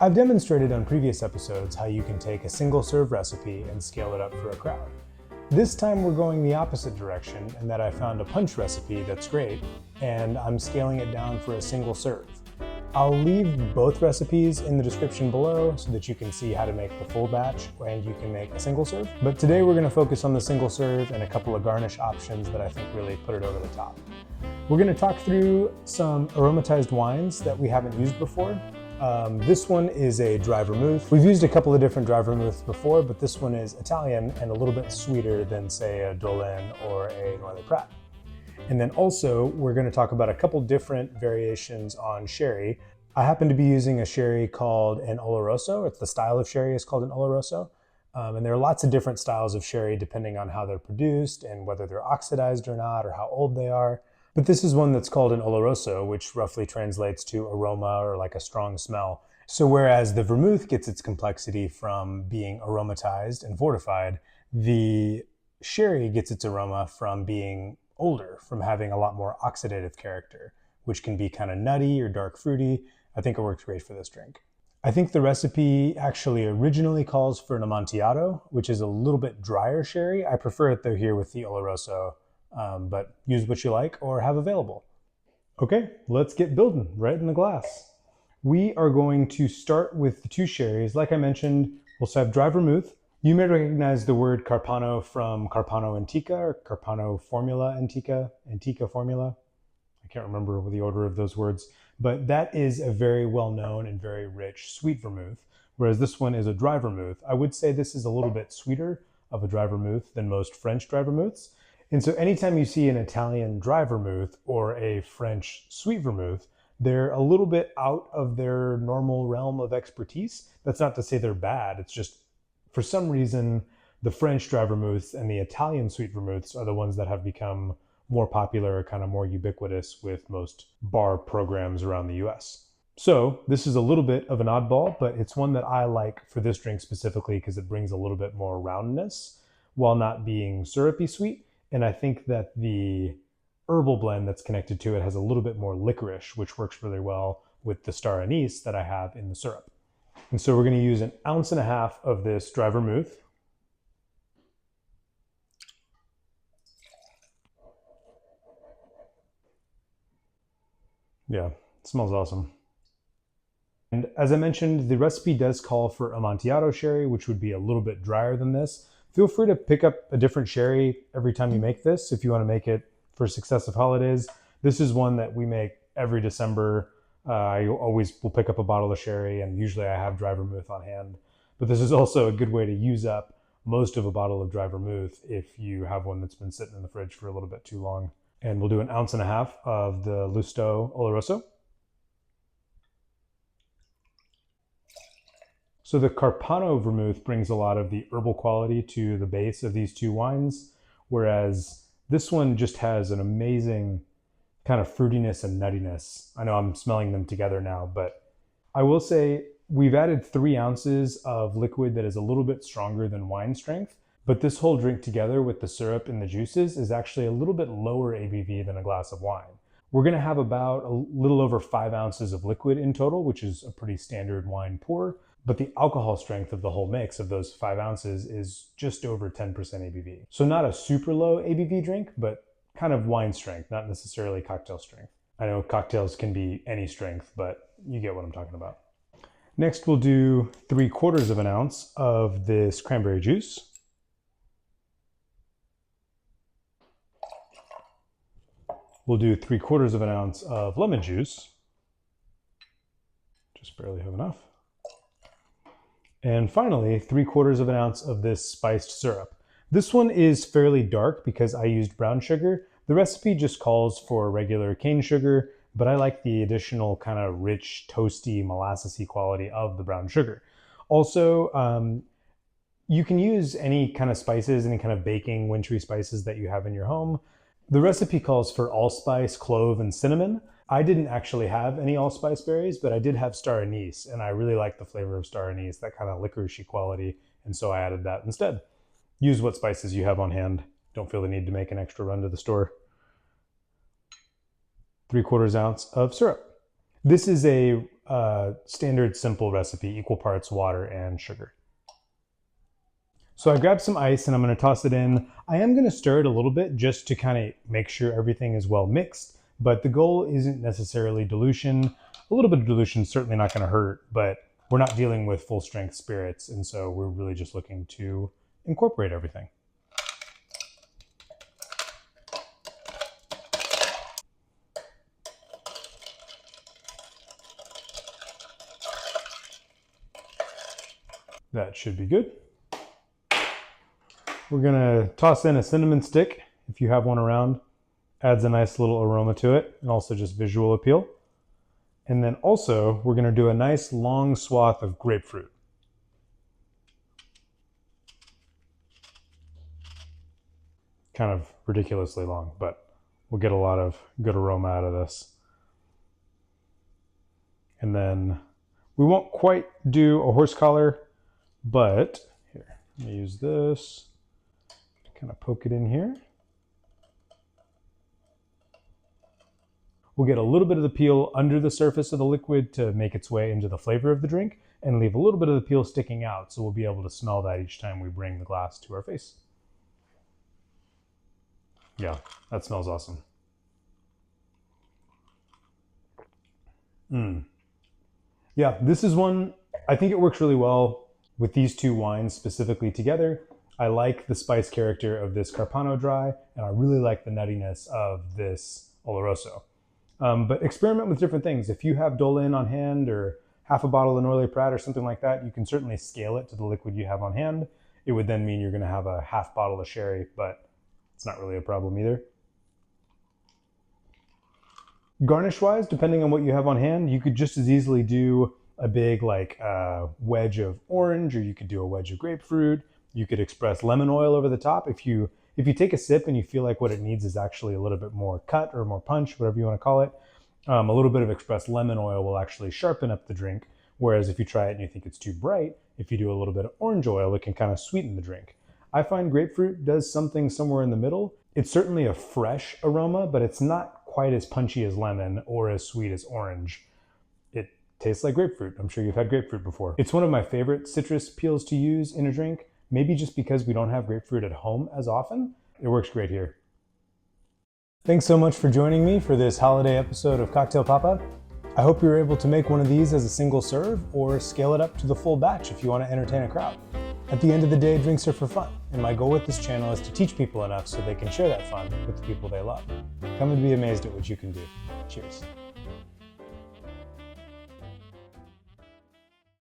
I've demonstrated on previous episodes how you can take a single serve recipe and scale it up for a crowd. This time we're going the opposite direction in that I found a punch recipe that's great and I'm scaling it down for a single serve. I'll leave both recipes in the description below so that you can see how to make the full batch and you can make a single serve. But today we're going to focus on the single serve and a couple of garnish options that I think really put it over the top. We're going to talk through some aromatized wines that we haven't used before. This one is a Dry Vermouth. We've used a couple of different Dry Vermouths before, but this one is Italian and a little bit sweeter than, say, a Dolin or a Noilly Prat. And then also, we're going to talk about a couple different variations on sherry. I happen to be using a sherry called an Oloroso. It's the style of sherry is called an Oloroso. And there are lots of different styles of sherry depending on how they're produced and whether they're oxidized or not or how old they are. But this is one that's called an Oloroso, which roughly translates to aroma or like a strong smell. So whereas the vermouth gets its complexity from being aromatized and fortified, the sherry gets its aroma from being older, from having a lot more oxidative character, which can be kind of nutty or dark fruity. I think it works great for this drink. I think the recipe actually originally calls for an Amontillado, which is a little bit drier sherry. I prefer it though here with the Oloroso. But use what you like or have available. Okay, let's get building right in the glass. We are going to start with the two sherries. Like I mentioned, we'll have Dry Vermouth. You may recognize the word Carpano from Carpano Antica or Carpano Formula Antica, Antica Formula. I can't remember the order of those words, but that is a very well-known and very rich sweet vermouth, whereas this one is a dry vermouth. I would say this is a little bit sweeter of a dry vermouth than most French dry vermouths. And so anytime you see an Italian dry vermouth or a French sweet vermouth, they're a little bit out of their normal realm of expertise. That's not to say they're bad. It's just, for some reason, the French dry vermouths and the Italian sweet vermouths are the ones that have become more popular, kind of more ubiquitous with most bar programs around the US. So this is a little bit of an oddball, but it's one that I like for this drink specifically because it brings a little bit more roundness while not being syrupy sweet. And I think that the herbal blend that's connected to it has a little bit more licorice, which works really well with the star anise that I have in the syrup. And so we're going to use 1.5 ounces of this dry vermouth. Yeah, it smells awesome. And as I mentioned, the recipe does call for Amontillado sherry, which would be a little bit drier than this. Feel free to pick up a different sherry every time you make this if you want to make it for successive holidays. This is one that we make every December. I always will pick up a bottle of sherry, and usually I have dry vermouth on hand. But this is also a good way to use up most of a bottle of dry vermouth if you have one that's been sitting in the fridge for a little bit too long. And we'll do 1.5 ounces of the Lusto Oloroso. So the Carpano vermouth brings a lot of the herbal quality to the base of these two wines, whereas this one just has an amazing kind of fruitiness and nuttiness. I know I'm smelling them together now, but I will say we've added 3 ounces of liquid that is a little bit stronger than wine strength, but this whole drink together with the syrup and the juices is actually a little bit lower ABV than a glass of wine. We're going to have about a little over 5 ounces of liquid in total, which is a pretty standard wine pour. But the alcohol strength of the whole mix of those 5 ounces is just over 10% ABV. So not a super low ABV drink, but kind of wine strength, not necessarily cocktail strength. I know cocktails can be any strength, but you get what I'm talking about. Next, we'll do 3/4 ounce of this cranberry juice. We'll do 3/4 ounce of lemon juice. Just barely have enough. And finally, 3/4 ounce of this spiced syrup. This one is fairly dark because I used brown sugar. The recipe just calls for regular cane sugar, but I like the additional kind of rich, toasty, molassesy quality of the brown sugar. Also, you can use any kind of spices, any kind of baking, wintry spices that you have in your home. The recipe calls for allspice, clove, and cinnamon. I didn't actually have any allspice berries, but I did have star anise, and I really like the flavor of star anise, that kind of licoricey quality, and so I added that instead. Use what spices you have on hand. Don't feel the need to make an extra run to the store. 3/4 ounce of syrup. This is a standard simple recipe, equal parts water and sugar. So I grabbed some ice and I'm going to toss it in. I am going to stir it a little bit just to kind of make sure everything is well mixed, but the goal isn't necessarily dilution. A little bit of dilution is certainly not going to hurt, but we're not dealing with full strength spirits, and so we're really just looking to incorporate everything. That should be good. We're gonna toss in a cinnamon stick, if you have one around. Adds a nice little aroma to it, and also just visual appeal. And then also, we're gonna do a nice long swath of grapefruit. Kind of ridiculously long, but we'll get a lot of good aroma out of this. And then we won't quite do a horse collar, but here, let me use this. Kind of poke it in here. We'll get a little bit of the peel under the surface of the liquid to make its way into the flavor of the drink, and leave a little bit of the peel sticking out, so we'll be able to smell that each time we bring the glass to our face. Yeah, that smells awesome. Yeah, this is one, I think it works really well with these two wines specifically together. I like the spice character of this Carpano Dry, and I really like the nuttiness of this Oloroso. But experiment with different things. If you have Dolin on hand or half a bottle of Norlay Prat or something like that, you can certainly scale it to the liquid you have on hand. It would then mean you're going to have a half bottle of sherry, but it's not really a problem either. Garnish-wise, depending on what you have on hand, you could just as easily do a big wedge of orange, or you could do a wedge of grapefruit. You could express lemon oil over the top. If you take a sip and you feel like what it needs is actually a little bit more cut or more punch, whatever you want to call it, a little bit of expressed lemon oil will actually sharpen up the drink. Whereas if you try it and you think it's too bright, if you do a little bit of orange oil, it can kind of sweeten the drink. I find grapefruit does something somewhere in the middle. It's certainly a fresh aroma, but it's not quite as punchy as lemon or as sweet as orange. It tastes like grapefruit. I'm sure you've had grapefruit before. It's one of my favorite citrus peels to use in a drink. Maybe just because we don't have grapefruit at home as often, it works great here. Thanks so much for joining me for this holiday episode of Cocktail Papa. I hope you're able to make one of these as a single serve or scale it up to the full batch if you want to entertain a crowd. At the end of the day, drinks are for fun, and my goal with this channel is to teach people enough so they can share that fun with the people they love. Come and be amazed at what you can do. Cheers.